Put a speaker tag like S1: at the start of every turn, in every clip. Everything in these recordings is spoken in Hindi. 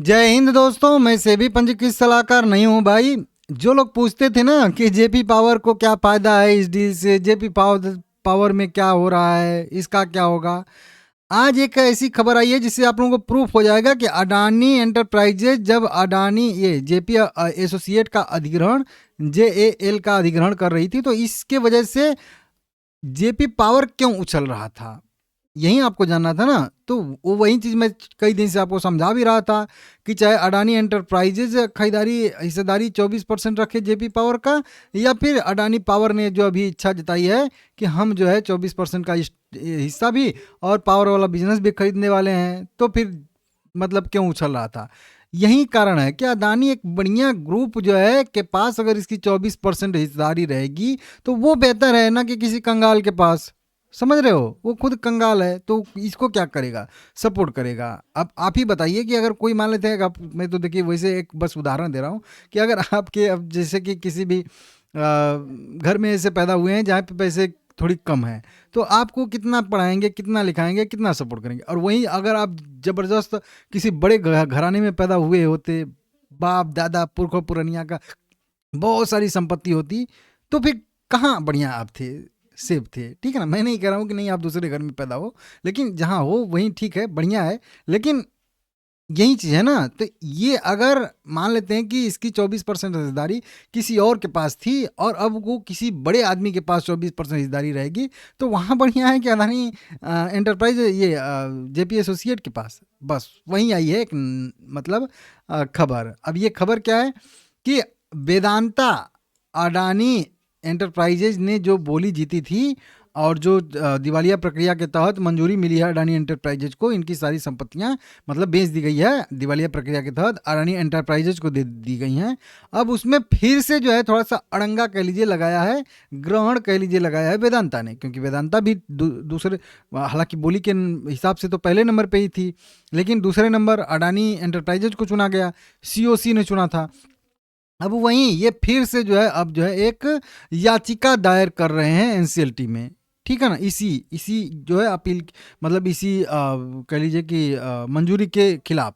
S1: जय हिंद दोस्तों, मैं सेबी पंजीकृत सलाहकार नहीं हूँ भाई। जो लोग पूछते थे ना कि जेपी पावर को क्या फायदा है इस डील से, जेपी पावर पावर में क्या हो रहा है, इसका क्या होगा। आज एक ऐसी खबर आई है जिससे आप लोगों को प्रूफ हो जाएगा कि अडानी एंटरप्राइजेज जब अडानी ये जेपी एसोसिएट का अधिग्रहण जेएएल का अधिग्रहण कर रही थी तो इसके वजह से जेपी पावर क्यों उछल रहा था, यही आपको जानना था ना। तो वो वही चीज़ मैं कई दिन से आपको समझा भी रहा था कि चाहे अडानी एंटरप्राइजेज खरीदारी हिस्सेदारी 24% रखे जेपी पावर का, या फिर अडानी पावर ने जो अभी इच्छा जताई है कि हम जो है 24% का हिस्सा भी और पावर वाला बिजनेस भी खरीदने वाले हैं, तो फिर मतलब क्यों उछल रहा था। यही कारण है कि अडानी एक बढ़िया ग्रुप जो है के पास अगर इसकी 24% हिस्सेदारी रहेगी तो वो बेहतर है ना कि किसी कंगाल के पास। समझ रहे हो, वो खुद कंगाल है तो इसको क्या करेगा, सपोर्ट करेगा। अब आप ही बताइए कि अगर कोई मान लेते हैं आप, मैं तो देखिए वैसे एक बस उदाहरण दे रहा हूँ कि अगर आपके अब जैसे कि किसी भी घर में ऐसे पैदा हुए हैं जहाँ पे पैसे थोड़ी कम है, तो आपको कितना पढ़ाएंगे, कितना लिखाएंगे, कितना सपोर्ट करेंगे। और वहीं अगर आप जबरदस्त किसी बड़े घराने में पैदा हुए होते, बाप दादा पुरखा पुरनिया का बहुत सारी संपत्ति होती, तो फिर कहाँ बढ़िया आप थे, सेफ थे। ठीक है ना, मैं नहीं कह रहा हूँ कि नहीं आप दूसरे घर में पैदा हो, लेकिन जहाँ हो वहीं ठीक है, बढ़िया है। लेकिन यही चीज़ है ना, तो ये अगर मान लेते हैं कि इसकी 24% हिस्सेदारी किसी और के पास थी और अब वो किसी बड़े आदमी के पास 24% हिस्सेदारी रहेगी, तो वहाँ बढ़िया है कि अदानी एंटरप्राइज ये जेपी एसोसिएट के पास। बस वहीं आई है एक मतलब खबर। अब ये खबर क्या है कि वेदांता अडानी एंटरप्राइजेज ने जो बोली जीती थी और जो दिवालिया प्रक्रिया के तहत मंजूरी मिली है अडानी एंटरप्राइजेज को, इनकी सारी संपत्तियां मतलब बेच दी गई है दिवालिया प्रक्रिया के तहत अडानी एंटरप्राइजेज को दे दी गई हैं। अब उसमें फिर से जो है थोड़ा सा अड़ंगा कह लीजिए लगाया है, ग्रहण कह लीजिए लगाया है वेदांता ने, क्योंकि वेदांता भी दूसरे, हालांकि बोली के हिसाब से तो पहले नंबर पे ही थी, लेकिन दूसरे नंबर अडानी एंटरप्राइजेज को चुना गया, सीओसी ने चुना था। अब वहीं ये फिर से जो है अब जो है एक याचिका दायर कर रहे हैं एनसीएलटी में। ठीक है ना, इसी इसी जो है अपील, मतलब इसी कह लीजिए कि मंजूरी के खिलाफ।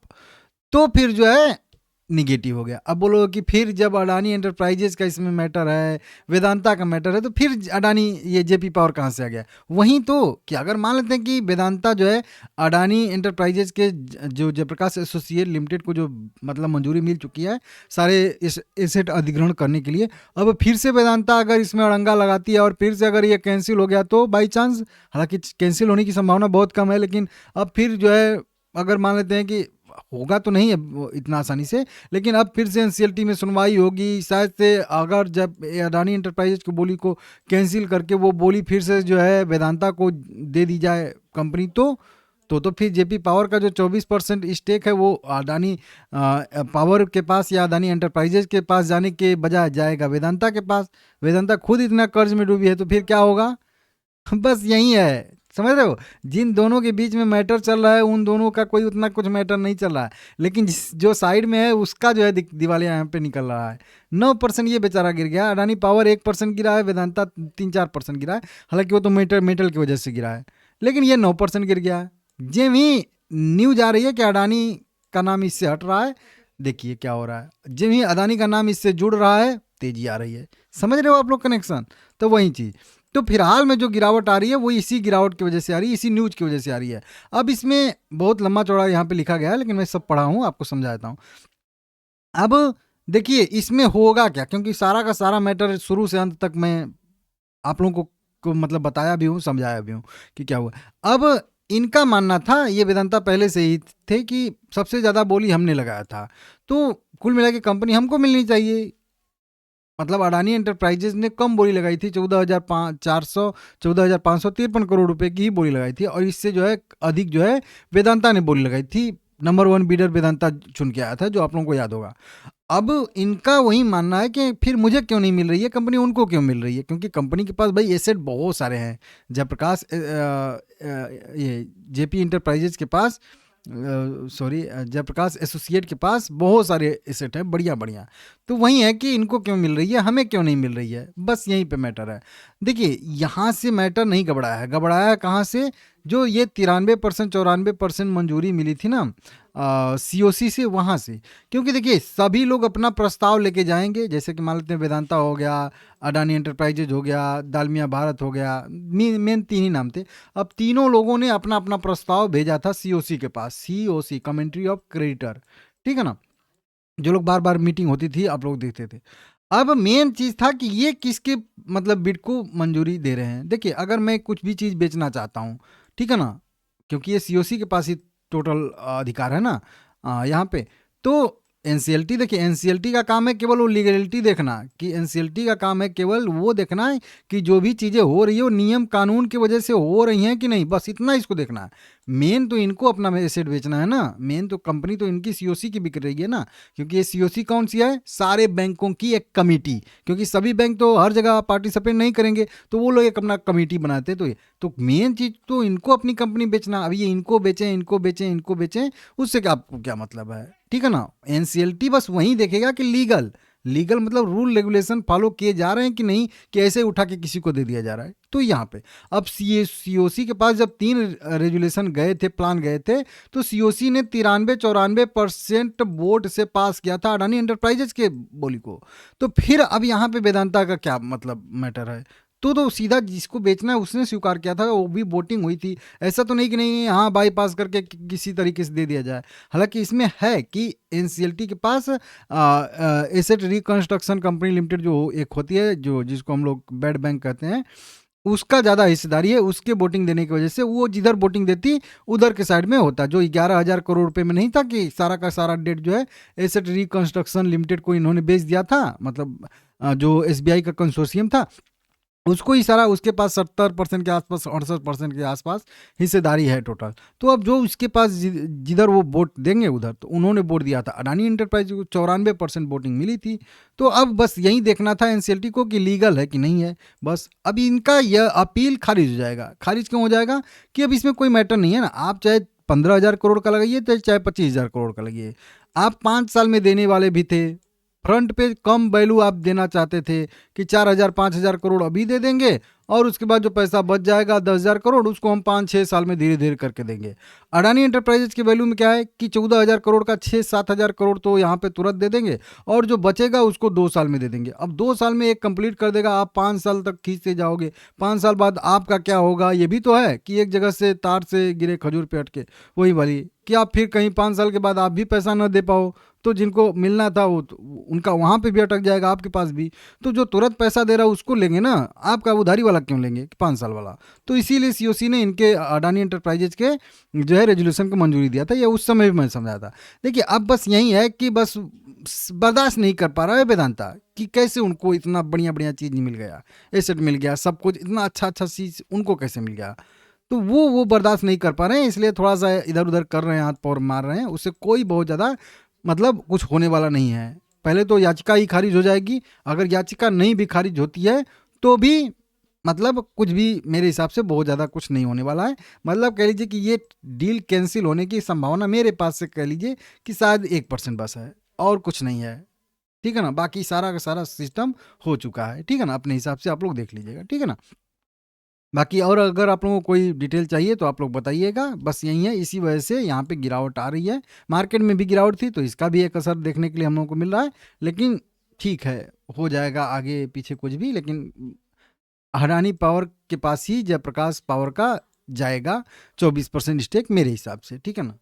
S1: तो फिर जो है निगेटिव हो गया। अब बोलो कि फिर जब अडानी एंटरप्राइजेज का इसमें मैटर है, वेदांता का मैटर है, तो फिर अडानी ये जेपी पावर कहाँ से आ गया। वहीं तो कि अगर मान लेते हैं कि वेदांता जो है अडानी एंटरप्राइजेज के जो जयप्रकाश एसोसिएट लिमिटेड को जो मतलब मंजूरी मिल चुकी है सारे इस एसेट अधिग्रहण करने के लिए, अब फिर से वेदांता अगर इसमें अड़ंगा लगाती है और फिर से अगर ये कैंसिल हो गया तो बाई चांस, हालांकि कैंसिल होने की संभावना बहुत कम है, लेकिन अब फिर जो है अगर मान लेते हैं कि होगा तो नहीं है इतना आसानी से, लेकिन अब फिर से एनसीएलटी में सुनवाई होगी शायद से। अगर जब अडानी एंटरप्राइजेज की बोली को कैंसिल करके वो बोली फिर से जो है वेदांता को दे दी जाए कंपनी, तो फिर जेपी पावर का जो 24% स्टेक है वो अडानी पावर के पास या अडानी एंटरप्राइजेज के पास जाने के बजाय जाएगा वेदांता के पास। वेदांता खुद इतना कर्ज में डूबी है तो फिर क्या होगा। बस यही है, समझ रहे हो। जिन दोनों के बीच में मैटर चल रहा है उन दोनों का कोई उतना कुछ मैटर नहीं चल रहा है, लेकिन जो साइड में है उसका जो है दिवालिया यहाँ पे निकल रहा है। 9% ये बेचारा गिर गया, अडानी पावर 1% गिरा है, वेदांता 3-4% गिरा है, हालांकि वो तो मेटल की वजह से गिरा है, लेकिन ये 9% गिर गया है। जे भी न्यूज आ रही है कि अडानी का नाम इससे हट रहा है, देखिए क्या हो रहा है। जिम ही अदानी का नाम इससे जुड़ रहा है, तेजी आ रही है। समझ रहे हो आप लोग कनेक्शन। तो वही चीज़, तो फिलहाल में जो गिरावट आ रही है वो इसी गिरावट की वजह से आ रही है, इसी न्यूज की वजह से आ रही है। अब इसमें बहुत लंबा चौड़ा यहाँ पे लिखा गया है, लेकिन मैं सब पढ़ा हूँ, आपको समझाता हूँ। अब देखिए इसमें होगा क्या, क्योंकि सारा का सारा मैटर शुरू से अंत तक मैं आप लोगों को मतलब बताया भी हूँ, समझाया भी हूँ कि क्या हुआ। अब इनका मानना था, ये वेदांता पहले से ही थे कि सबसे ज़्यादा बोली हमने लगाया था, तो कुल मिला के कंपनी हमको मिलनी चाहिए। मतलब अडानी एंटरप्राइजेज ने कम बोली लगाई थी, 14,553 करोड़ रुपए की ही बोली लगाई थी, और इससे जो है अधिक जो है वेदांता ने बोली लगाई थी। नंबर 1 बीडर वेदांता चुन के आया था, जो आप लोगों को याद होगा। अब इनका वही मानना है कि फिर मुझे क्यों नहीं मिल रही है कंपनी, उनको क्यों मिल रही है, क्योंकि कंपनी के पास भाई एसेट बहुत सारे हैं। जयप्रकाश ये जेपी इंटरप्राइजेज के पास, सॉरी जयप्रकाश एसोसिएट के पास बहुत सारे एसेट हैं बढ़िया बढ़िया। तो वही है कि इनको क्यों मिल रही है, हमें क्यों नहीं मिल रही है, बस यहीं पे मैटर है। देखिए यहाँ से मैटर नहीं घबराया है, घबराया है कहाँ से, जो ये 93% 94% मंजूरी मिली थी ना सीओसी से, वहाँ से। क्योंकि देखिए सभी लोग अपना प्रस्ताव लेके जाएंगे, जैसे कि मान लेते हैं वेदांता हो गया, अडानी एंटरप्राइजेज हो गया, दालमिया भारत हो गया, मेन तीन ही नाम थे। अब तीनों लोगों ने अपना अपना प्रस्ताव भेजा था सीओसी के पास, सीओसी कमेंट्री ऑफ क्रेडिटर, ठीक है ना, जो लोग बार बार मीटिंग होती थी आप लोग देखते थे। अब मेन चीज था कि ये किसके मतलब बिड को मंजूरी दे रहे हैं। देखिए अगर मैं कुछ भी चीज बेचना चाहता हूँ, ठीक है ना, क्योंकि ये सीओसी के पास ही टोटल अधिकार है ना यहाँ पे। तो एनसीएलटी, देखिए एनसीएलटी का काम है केवल वो लीगलिटी देखना, कि एनसीएलटी का काम है केवल वो देखना है कि जो भी चीज़ें हो रही है वो नियम कानून की वजह से हो रही हैं कि नहीं, बस इतना इसको देखना है। मेन तो इनको अपना एसेट बेचना है ना, मेन तो कंपनी तो इनकी सीओसी की बिक रही है ना, क्योंकि ये सीओसी कौन सी है, सारे बैंकों की एक कमेटी, क्योंकि सभी बैंक तो हर जगह पार्टिसिपेट नहीं करेंगे, तो वो लोग एक अपना कमेटी बनाते हैं। तो मेन चीज तो इनको अपनी कंपनी बेचना। अब ये इनको बेचें, इनको बेचें, इनको बेचें, उससे क्या आपको क्या मतलब है, ठीक है ना। एनसीएलटी बस वही देखेगा कि लीगल लीगल मतलब रूल रेगुलेशन फॉलो किए जा रहे हैं कि नहीं, कि ऐसे उठा के किसी को दे दिया जा रहा है। तो यहाँ पे अब सीओसी के पास जब 3 रेजुलेशन गए थे, प्लान गए थे, तो सीओसी ने 93-94% वोट से पास किया था अडानी एंटरप्राइजेज के बोली को। तो फिर अब यहाँ पे वेदांता का क्या मतलब मैटर है। तो सीधा जिसको बेचना है उसने स्वीकार किया था, वो भी वोटिंग हुई थी। ऐसा तो नहीं कि नहीं हाँ बाईपास करके किसी तरीके से दे दिया जाए। हालांकि इसमें है कि एनसीएलटी के पास एसेट रिकंस्ट्रक्शन कंपनी लिमिटेड जो एक होती है, जो जिसको हम लोग बेड बैंक कहते हैं, उसका ज़्यादा हिस्सेदारी है। उसके वोटिंग देने की वजह से वो जिधर वोटिंग देती उधर के साइड में होता। जो 11,000 करोड़ रुपए में नहीं था कि सारा का सारा डेट जो है एसेट रिकंस्ट्रक्शन लिमिटेड को इन्होंने बेच दिया था, मतलब जो एसबीआई का कंसोर्शियम था उसको ही सारा, उसके पास 70% के आसपास, 68% के आसपास हिस्सेदारी है टोटल। तो अब जो उसके पास जिधर वो वोट देंगे उधर, तो उन्होंने वोट दिया था अडानी एंटरप्राइज को, 94% वोटिंग मिली थी। तो अब बस यही देखना था एनसीएलटी को कि लीगल है कि नहीं है। बस अब इनका यह अपील खारिज हो जाएगा। खारिज क्यों हो जाएगा कि अब इसमें कोई मैटर नहीं है ना, आप चाहे 15,000 करोड़ का लगाइए चाहे 25,000 करोड़ का लगाइए, आप 5 साल में देने वाले भी थे। फ्रंट पे कम वैल्यू आप देना चाहते थे कि 4,000 5,000 करोड़ अभी दे देंगे, और उसके बाद जो पैसा बच जाएगा 10,000 करोड़ उसको हम 5-6 साल में धीरे धीरे करके देंगे। अडानी एंटरप्राइजेज की वैल्यू में क्या है कि 14,000 करोड़ का 6-7,000 करोड़ तो यहाँ पे तुरंत दे देंगे, और जो बचेगा उसको 2 साल में दे देंगे। अब 2 साल में एक कंप्लीट कर देगा, आप 5 साल तक खींचते जाओगे। 5 साल बाद आपका क्या होगा, ये भी तो है कि एक जगह से तार से गिरे खजूर पे अटके, वही वाली कि आप फिर कहीं 5 साल के बाद आप भी पैसा न दे पाओ, तो जिनको मिलना था वो तो उनका वहाँ पे भी अटक जाएगा, आपके पास भी। तो जो तुरंत पैसा दे रहा है उसको लेंगे ना, आपका उधारी वाला क्यों लेंगे 5 साल वाला। तो इसीलिए सीओसी ने इनके अडानी एंटरप्राइजेज के जो है रेजोल्यूशन को मंजूरी दिया था। ये उस समय भी मैं समझा था। देखिए अब बस यही है कि बस बर्दाश्त नहीं कर पा रहा है वेदांता कि कैसे उनको इतना बढ़िया बढ़िया चीज़ मिल गया, एसेट मिल गया, सब कुछ इतना अच्छा अच्छा चीज़ उनको कैसे मिल गया। तो वो बर्दाश्त नहीं कर पा रहे हैं, इसलिए थोड़ा सा इधर उधर कर रहे हैं, हाथ पैर मार रहे हैं। उससे कोई बहुत ज़्यादा मतलब कुछ होने वाला नहीं है। पहले तो याचिका ही खारिज हो जाएगी। अगर याचिका नहीं भी खारिज होती है तो भी मतलब कुछ भी मेरे हिसाब से बहुत ज़्यादा कुछ नहीं होने वाला है। मतलब कह लीजिए कि ये डील कैंसिल होने की संभावना मेरे पास से कह लीजिए कि शायद 1% बस है, और कुछ नहीं है, ठीक है ना। बाकी सारा का सारा सिस्टम हो चुका है, ठीक है ना। अपने हिसाब से आप लोग देख लीजिएगा, ठीक है ना। बाकी और अगर आप लोगों को कोई डिटेल चाहिए तो आप लोग बताइएगा। बस यही है, इसी वजह से यहाँ पे गिरावट आ रही है। मार्केट में भी गिरावट थी तो इसका भी एक असर देखने के लिए हम लोगों को मिल रहा है। लेकिन ठीक है, हो जाएगा आगे पीछे कुछ भी। लेकिन अडानी पावर के पास ही जयप्रकाश पावर का जाएगा 24% स्टेक मेरे हिसाब से, ठीक है ना।